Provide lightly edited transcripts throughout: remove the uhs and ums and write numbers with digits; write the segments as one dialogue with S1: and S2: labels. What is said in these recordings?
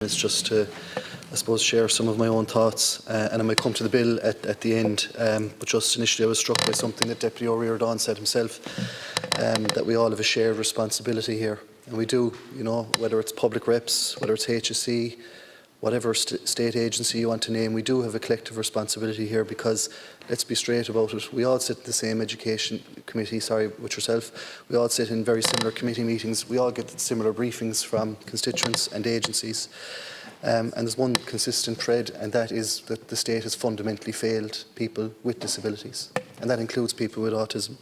S1: It's just to, I suppose, share some of my own thoughts, and I might come to the bill at the end, but just initially I was struck by something that Deputy O'Sullivan said himself, that we all have a shared responsibility here, and we do, you know, whether it's public reps, whether it's HSE, whatever state agency you want to name, we do have a collective responsibility here, because let's be straight about it, we all sit in the same education committee, with yourself, we all sit in very similar committee meetings, we all get similar briefings from constituents and agencies, and there's one consistent thread, and that is that the state has fundamentally failed people with disabilities, and that includes people with autism.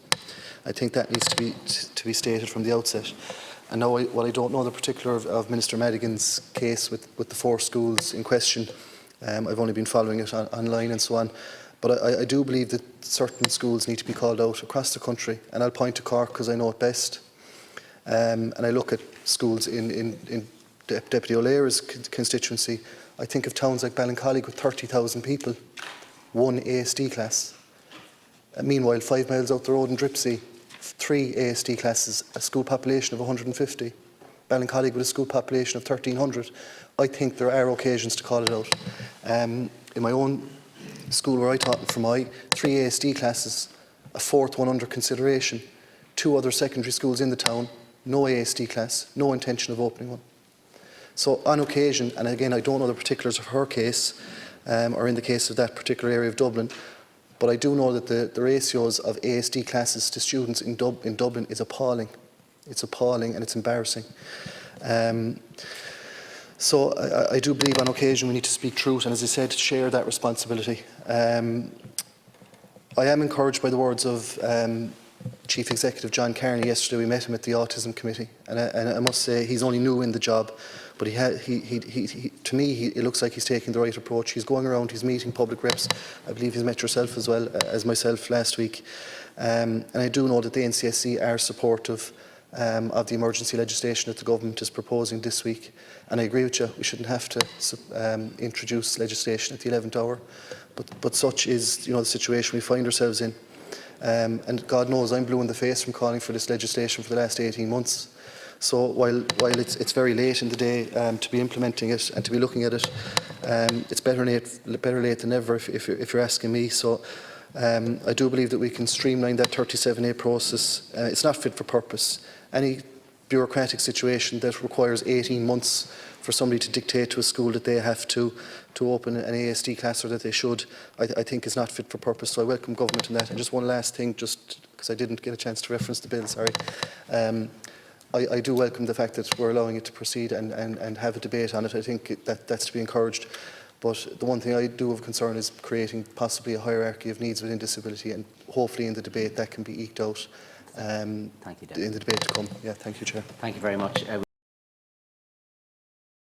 S1: I think that needs to be stated from the outset. And now, while I don't know the particular of Minister Madigan's case with the 4 schools in question, I've only been following it online and so on, but I do believe that certain schools need to be called out across the country, and I'll point to Cork because I know it best. And I look at schools in Deputy O'Sullivan's constituency. I think of towns like Ballincollig with 30,000 people, 1 ASD class. Meanwhile, 5 miles out the road in Dripsey, 3 ASD classes, a school population of 150. Ballincollig with a school population of 1,300. I think there are occasions to call it out. In my own school where I taught from 3 ASD classes, a 4th one under consideration, 2 other secondary schools in the town, no ASD class, no intention of opening one. So on occasion, and again I don't know the particulars of her case, or in the case of that particular area of Dublin, but I do know that the ratios of ASD classes to students in Dublin is appalling. It's appalling and it's embarrassing. So I do believe on occasion we need to speak truth, and as I said, share that responsibility. I am encouraged by the words of Chief Executive John Carney yesterday. We met him at the Autism Committee, and I must say he's only new in the job, but to me it looks like he's taking the right approach. He's going around, he's meeting public reps. I believe he's met yourself as well as myself last week, and I do know that the NCSC are supportive of the emergency legislation that the government is proposing this week, and I agree with you, we shouldn't have to introduce legislation at the 11th hour, but such is, you know, the situation we find ourselves in. And God knows I'm blue in the face from calling for this legislation for the last 18 months. So while it's very late in the day to be implementing it and to be looking at it, it's better late than never if you're asking me. So I do believe that we can streamline that 37A process. It's not fit for purpose. Any bureaucratic situation that requires 18 months for somebody to dictate to a school that they have to open an ASD class, or that they should, I think is not fit for purpose. So I welcome government in that. And just one last thing, just because I didn't get a chance to reference the bill, sorry. I do welcome the fact that we're allowing it to proceed and have a debate on it. I think that's to be encouraged. But the one thing I do have concern is creating possibly a hierarchy of needs within disability, and hopefully in the debate that can be eked out
S2: Thank you, Deputy.
S1: in the debate to come. Yeah, thank you, Chair.
S2: Thank you very much.